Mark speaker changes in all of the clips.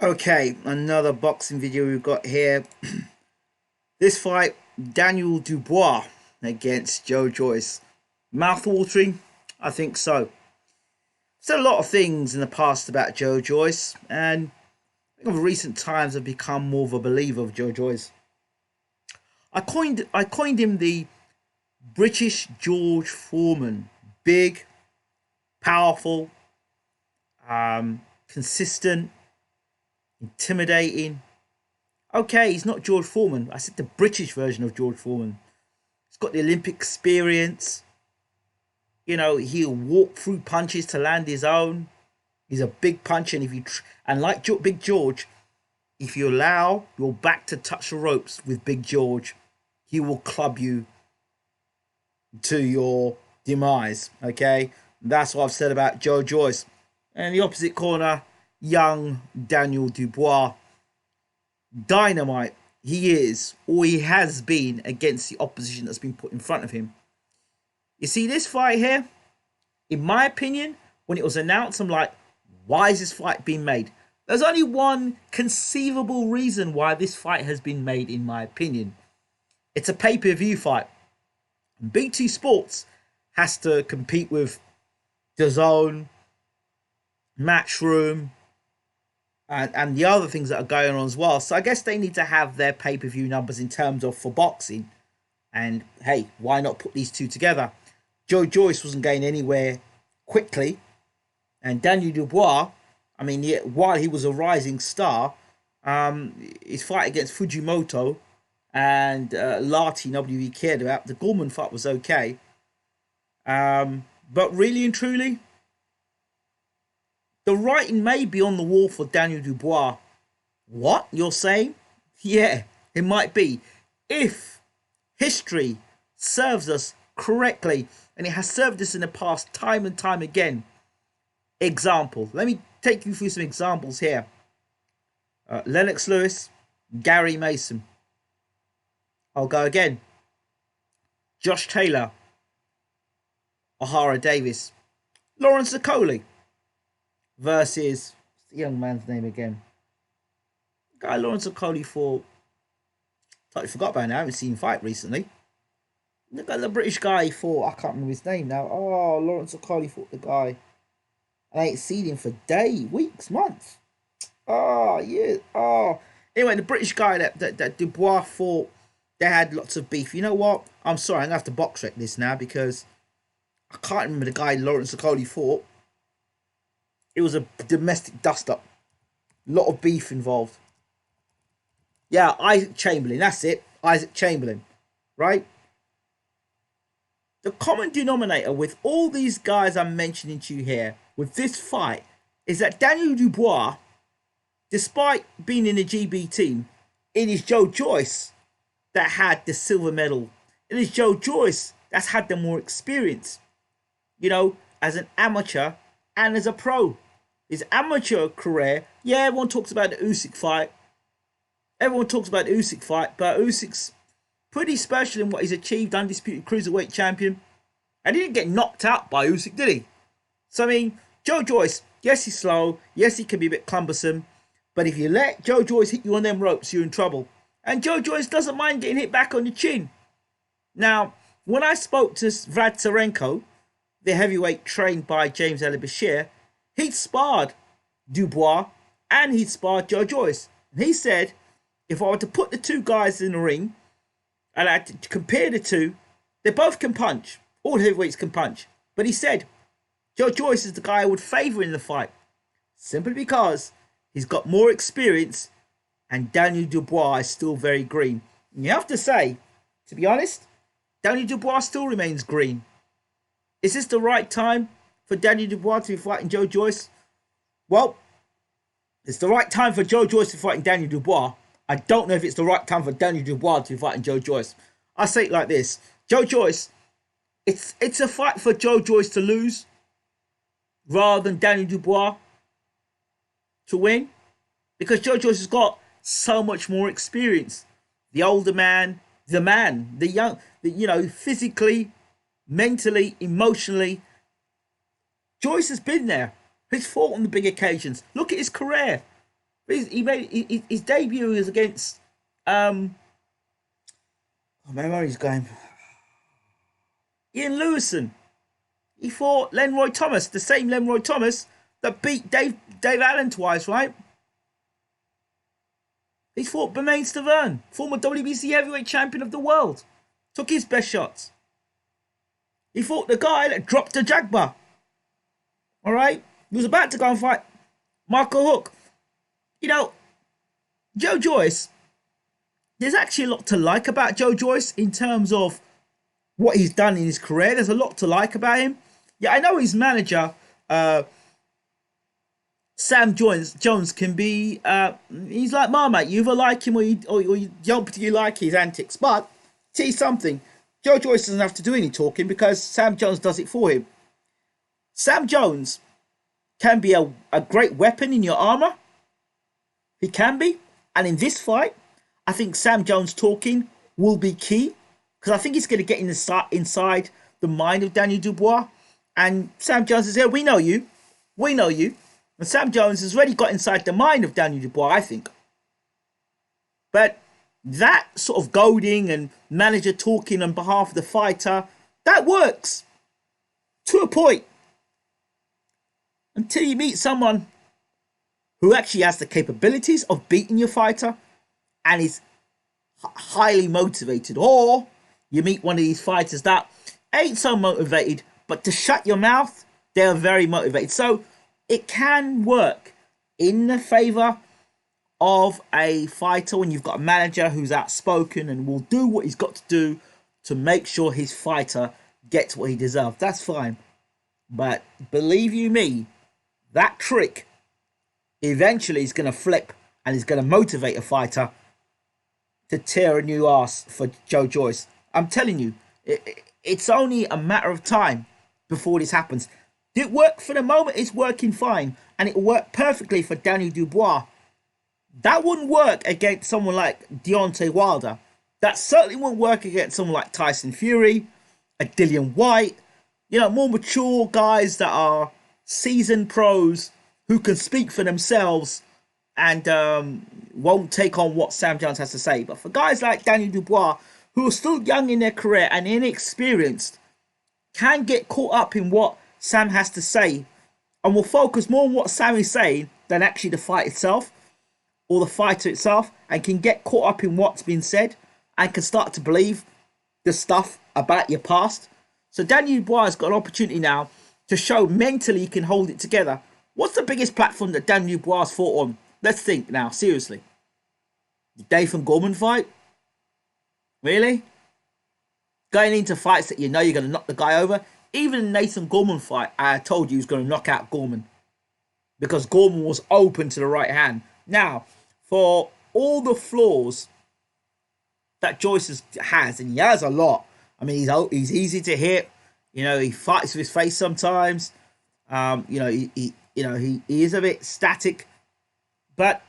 Speaker 1: Okay, another boxing video we've got here. This fight, Daniel Dubois against Joyce. Mouth-watering? I think so. Said a lot of things in the past about Joyce, and I think of recent times I've become more of a believer of Joyce. I coined him the British George Foreman. Big, powerful, consistent, intimidating. Okay, he's not George Foreman. I said the British version of George Foreman. He's got the Olympic experience. You know, he'll walk through punches to land his own. He's a big puncher, and like Big George, if you allow your back to touch the ropes with Big George, he will club you to your demise. Okay, that's what I've said about Joyce. And the opposite corner, young Daniel Dubois. Dynamite. He is, or he has been, against the opposition that's been put in front of him. You see this fight here? In my opinion, when it was announced, I'm like, why is this fight being made? There's only one conceivable reason why this fight has been made, in my opinion. It's a pay-per-view fight. Big Two Sports has to compete with DAZN, Matchroom, and the other things that are going on as well. So I guess they need to have their pay-per-view numbers in terms of for boxing. And hey, why not put these two together? Joyce wasn't going anywhere quickly. And Daniel Dubois, I mean, while he was a rising star, his fight against Fujimoto and Lati, nobody really cared about. The Gorman fight was okay. But really and truly, the writing may be on the wall for Daniel Dubois. What? You're saying? Yeah, it might be. If history serves us correctly, and it has served us in the past time and time again. Example. Let me take you through some examples here. Lennox Lewis, Gary Mason. I'll go again. Josh Taylor, O'Hara Davis, Lawrence Okoli versus, what's the young man's name again? Guy Lawrence Okoli fought. Totally forgot about it now. I haven't seen him fight recently. Look at the British guy he fought. I can't remember his name now. Oh, Lawrence Okoli fought the guy. I ain't seen him for days, weeks, months. Oh, yeah. Oh. Anyway, the British guy that Dubois fought, they had lots of beef. You know what? I'm sorry, I'm going to have to box rec this now because I can't remember the guy Lawrence Okoli fought. It was a domestic dust-up. A lot of beef involved. Yeah, Isaac Chamberlain. That's it. Isaac Chamberlain. Right? The common denominator with all these guys I'm mentioning to you here, with this fight, is that Daniel Dubois, despite being in the GB team, it is Joyce that had the silver medal. It is Joyce that's had the more experience. You know, as an amateur and as a pro. His amateur career, yeah, everyone talks about the Usyk fight. Everyone talks about the Usyk fight, but Usyk's pretty special in what he's achieved, undisputed cruiserweight champion. And he didn't get knocked out by Usyk, did he? So, I mean, Joyce, yes, he's slow. Yes, he can be a bit cumbersome. But if you let Joyce hit you on them ropes, you're in trouble. And Joyce doesn't mind getting hit back on the chin. Now, when I spoke to Vlad Tsarenko, the heavyweight trained by James Bashir, he'd sparred Dubois and he'd sparred Joyce. And he said, if I were to put the two guys in the ring and I had to compare the two, they both can punch. All heavyweights can punch. But he said, Joyce is the guy I would favour in the fight. Simply because he's got more experience and Daniel Dubois is still very green. And you have to say, to be honest, Daniel Dubois still remains green. Is this the right time for Daniel Dubois to be fighting Joyce? Well, it's the right time for Joyce to be fighting Daniel Dubois. I don't know if it's the right time for Daniel Dubois to be fighting Joyce. I say it like this. Joyce, it's a fight for Joyce to lose rather than Daniel Dubois to win. Because Joyce has got so much more experience. The older man, the young, physically, mentally, emotionally. Joyce has been there. He's fought on the big occasions. Look at his career. He made his debut is against oh man, where he's going? Ian Lewison. He fought Lenroy Thomas, the same Lenroy Thomas that beat Dave Allen twice, right? He fought Bermain Stavern, former WBC heavyweight champion of the world. Took his best shots. He fought the guy that dropped the Jagba. Alright? He was about to go and fight Marco Hook. You know, Joe Joyce, there's actually a lot to like about Joe Joyce in terms of what he's done in his career. There's a lot to like about him. Yeah, I know his manager, Sam Jones, can be, he's like Marmite. You either like him or you don't particularly like his antics. But, tell you something, Joe Joyce doesn't have to do any talking because Sam Jones does it for him. Sam Jones can be a great weapon in your armor. He can be. And in this fight, I think Sam Jones talking will be key. Because I think he's going to get inside the mind of Daniel Dubois. And Sam Jones is here. We know you. We know you. And Sam Jones has already got inside the mind of Daniel Dubois, I think. But that sort of goading and manager talking on behalf of the fighter, that works. To a point. Until you meet someone who actually has the capabilities of beating your fighter and is highly motivated. Or you meet one of these fighters that ain't so motivated, but to shut your mouth, they're very motivated. So it can work in the favor of a fighter when you've got a manager who's outspoken and will do what he's got to do to make sure his fighter gets what he deserves. That's fine. But believe you me, that trick eventually is going to flip and is going to motivate a fighter to tear a new ass for Joe Joyce. I'm telling you, it's only a matter of time before this happens. It worked for the moment, it's working fine. And it worked perfectly for Daniel Dubois. That wouldn't work against someone like Deontay Wilder. That certainly wouldn't work against someone like Tyson Fury, a Dillian White. You know, more mature guys that are seasoned pros who can speak for themselves and won't take on what Sam Jones has to say. But for guys like Daniel Dubois, who are still young in their career and inexperienced, can get caught up in what Sam has to say and will focus more on what Sam is saying than actually the fight itself or the fighter itself, and can get caught up in what's been said and can start to believe the stuff about your past. So Daniel Dubois has got an opportunity now to show mentally he can hold it together. What's the biggest platform that Daniel Dubois fought on? Let's think now, seriously. The Nathan Gorman fight? Really? Going into fights that you know you're going to knock the guy over? Even in the Nathan Gorman fight, I told you he was going to knock out Gorman. Because Gorman was open to the right hand. Now, for all the flaws that Joyce has, and he has a lot. I mean, he's easy to hit. You know, he fights with his face sometimes. You know, he is a bit static, but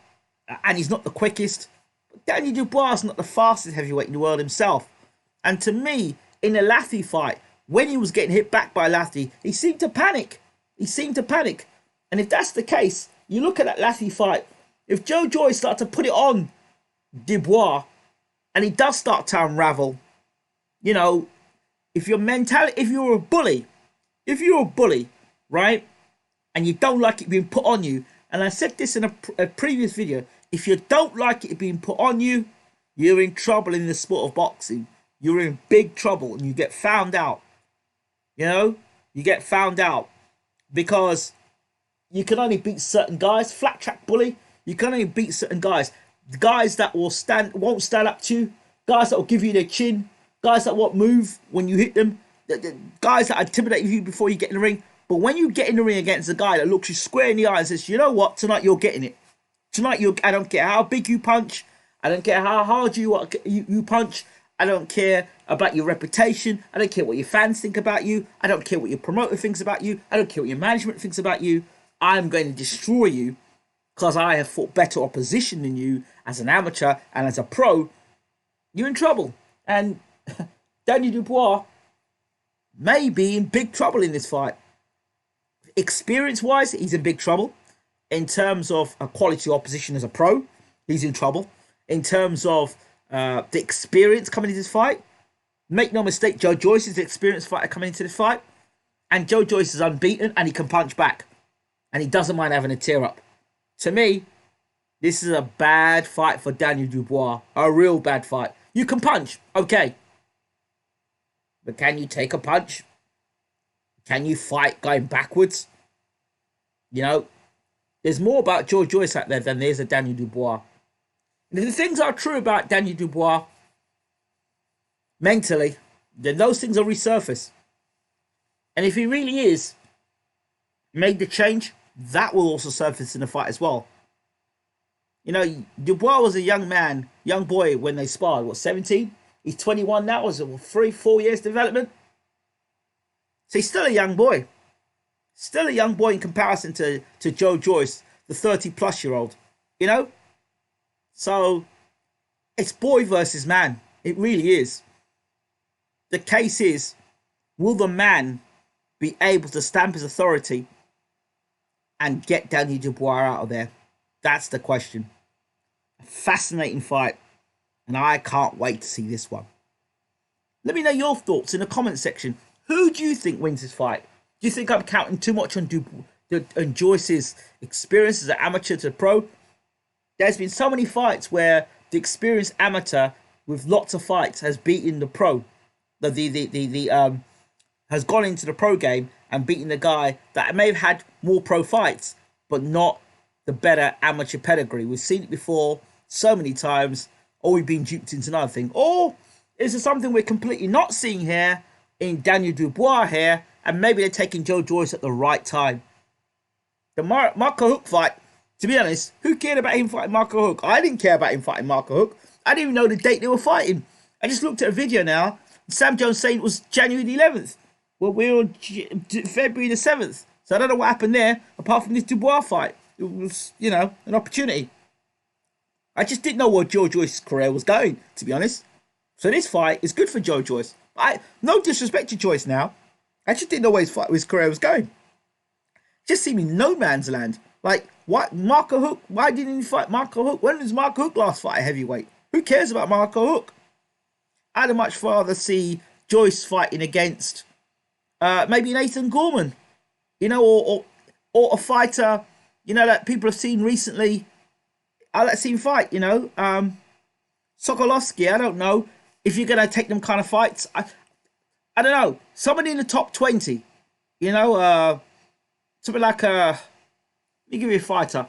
Speaker 1: and he's not the quickest. But Daniel Dubois is not the fastest heavyweight in the world himself. And to me, in the Lathy fight, when he was getting hit back by Lathy, he seemed to panic. And if that's the case, you look at that Lathy fight. If Joe Joyce starts to put it on Dubois, and he does start to unravel, you know, if you're a bully, right, and you don't like it being put on you, and I said this in a previous video, if you don't like it being put on you, you're in trouble in the sport of boxing. You're in big trouble, and you get found out. You know, you get found out because you can only beat certain guys. Flat track bully, you can only beat certain guys. The guys that won't stand up to you, guys that will give you their chin, guys that won't move when you hit them, the guys that intimidate you before you get in the ring. But when you get in the ring against a guy that looks you square in the eye and says, you know what, tonight you're getting it. Tonight I don't care how big you punch, I don't care how hard you punch, I don't care about your reputation, I don't care what your fans think about you, I don't care what your promoter thinks about you, I don't care what your management thinks about you. I'm going to destroy you because I have fought better opposition than you as an amateur and as a pro. You're in trouble. And Daniel Dubois may be in big trouble in this fight. Experience-wise, he's in big trouble. In terms of a quality opposition as a pro, he's in trouble. In terms of the experience coming into this fight, make no mistake, Joe Joyce is the experienced fighter coming into this fight. And Joe Joyce is unbeaten and he can punch back. And he doesn't mind having a tear up. To me, this is a bad fight for Daniel Dubois. A real bad fight. You can punch, okay. But can you take a punch? Can you fight going backwards? You know, there's more about Joe Joyce out there than there's a Daniel Dubois. And if the things are true about Daniel Dubois mentally, then those things will resurface. And if he really is made the change, that will also surface in the fight as well. You know, Dubois was a young man, young boy when they sparred. What, 17? He's 21 now. Was it 3-4 years development? So he's still a young boy. Still a young boy in comparison to Joe Joyce, the 30-plus-year-old. You know? So, it's boy versus man. It really is. The case is, will the man be able to stamp his authority and get Daniel Dubois out of there? That's the question. A fascinating fight. And I can't wait to see this one. Let me know your thoughts in the comment section. Who do you think wins this fight? Do you think I'm counting too much on Joyce's experience as an amateur to pro? There's been so many fights where the experienced amateur with lots of fights has beaten the pro. Has gone into the pro game and beaten the guy that may have had more pro fights, but not the better amateur pedigree. We've seen it before so many times, or we've been duped into another thing. Or is it something we're completely not seeing here in Daniel Dubois here, and maybe they're taking Joe Joyce at the right time? The Marco Huck fight, to be honest, who cared about him fighting Marco Huck? I didn't care about him fighting Marco Huck. I didn't even know the date they were fighting. I just looked at a video now. Sam Jones saying it was January the 11th. Well, we're on February the 7th. So I don't know what happened there, apart from this Dubois fight. It was, you know, an opportunity. I just didn't know where Joe Joyce's career was going, to be honest. So this fight is good for Joe Joyce. No disrespect to Joyce now. I just didn't know where his career was going. Just seemed in no man's land. Like, what? Marco Huck? Why didn't he fight Marco Huck? When was Marco Huck last fight a heavyweight? Who cares about Marco Huck? I'd much rather see Joyce fighting against maybe Nathan Gorman, you know, or a fighter, you know, that people have seen recently. I'd like to see him fight, you know. Sokolovsky, I don't know if you're going to take them kind of fights. I don't know. Somebody in the top 20, you know, something like, let me give you a fighter.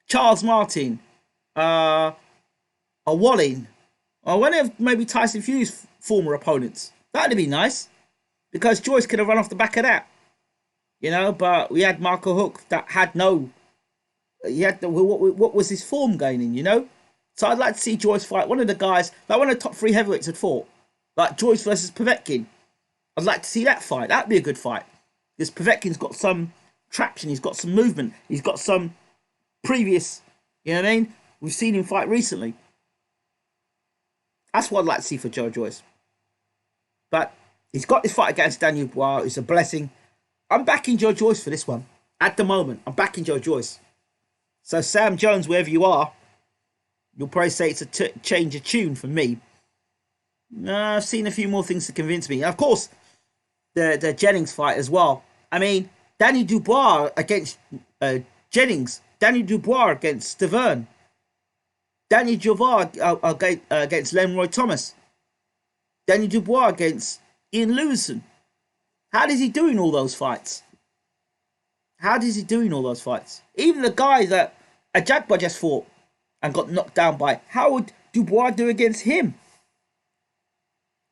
Speaker 1: Charles Martin, a Wallin, or one of maybe Tyson Fury's former opponents. That'd be nice, because Joyce could have run off the back of that, you know. But we had Marco Huck that had no. He had what was his form gaining, you know. So I'd like to see Joyce fight one of the guys, like one of the top 3 heavyweights had fought, like Joyce versus Povetkin. I'd like to see that fight. That'd be a good fight, because Povetkin's got some traction, he's got some movement, he's got some previous, you know what I mean. We've seen him fight recently. That's what I'd like to see for Joe Joyce. But he's got this fight against Daniel Bois. It's a blessing. I'm backing Joe Joyce for this one. At the moment, I'm backing Joe Joyce. So Sam Jones, wherever you are, you'll probably say it's a change of tune for me. I've seen a few more things to convince me. And of course, the Jennings fight as well. I mean, Daniel Dubois against Jennings. Daniel Dubois against Stavern. Daniel Dubois against Leroy Thomas. Daniel Dubois against Ian Lewison. How is he doing all those fights? How is he doing all those fights? Even the guy that Ajagba just fought and got knocked down by, how would Dubois do against him?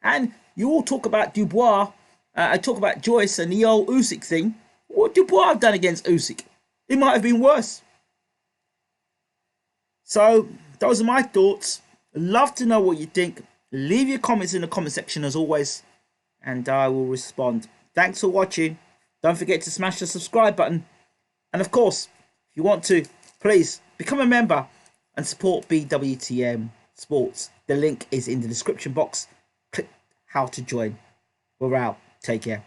Speaker 1: And you all talk about Dubois, I talk about Joyce and the old Usyk thing. What would Dubois have done against Usyk? It might have been worse. So, those are my thoughts. Love to know what you think. Leave your comments in the comment section as always, and I will respond. Thanks for watching. Don't forget to smash the subscribe button. And of course, if you want to, please become a member and support BWTM Sports. The link is in the description box. Click how to join. We're out. Take care.